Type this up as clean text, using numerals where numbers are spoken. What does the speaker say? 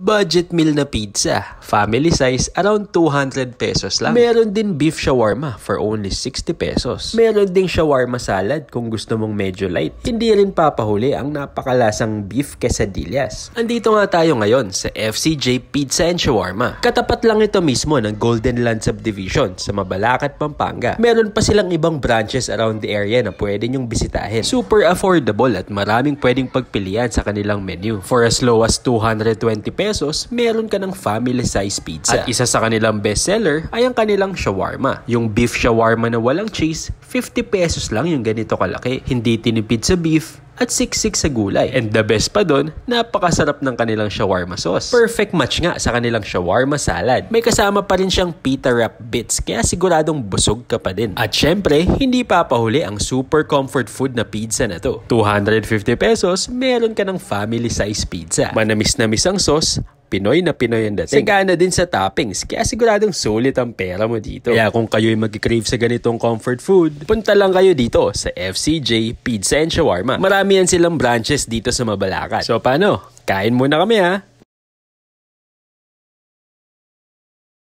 Budget meal na pizza, family size, around 200 pesos lang. Meron din beef shawarma for only 60 pesos. Meron ding shawarma salad kung gusto mong medyo light. Hindi rin papahuli ang napakalasang beef quesadillas. Andito nga tayo ngayon sa FCJ Pizza and Shawarma. Katapat lang ito mismo ng Golden Land Subdivision sa Mabalacat, Pampanga. Meron pa silang ibang branches around the area na pwede nyong bisitahin. Super affordable at maraming pwedeng pagpilian sa kanilang menu. For as low as 220 pesos, meron ka ng family size pizza. At isa sa kanilang bestseller ay ang kanilang shawarma. Yung beef shawarma na walang cheese, 50 pesos lang yung ganito kalaki. Hindi tinipid sa beef at siksik sa gulay. And the best pa dun, napakasarap ng kanilang shawarma sauce. Perfect match nga sa kanilang shawarma salad. May kasama pa rin siyang pita wrap bits, kaya siguradong busog ka pa din. At syempre, hindi papahuli ang super comfort food na pizza na to. 250 pesos, meron ka ng family size pizza. Manamis-namis ang sauce, Pinoy na Pinoy ang dating. Sagana din sa toppings, kaya siguradong sulit ang pera mo dito. Kaya kung kayo'y mag-crave sa ganitong comfort food, punta lang kayo dito sa FCJ Pizza and Shawarma. Marami yan silang branches dito sa Mabalacat. So paano? Kain muna kami ha!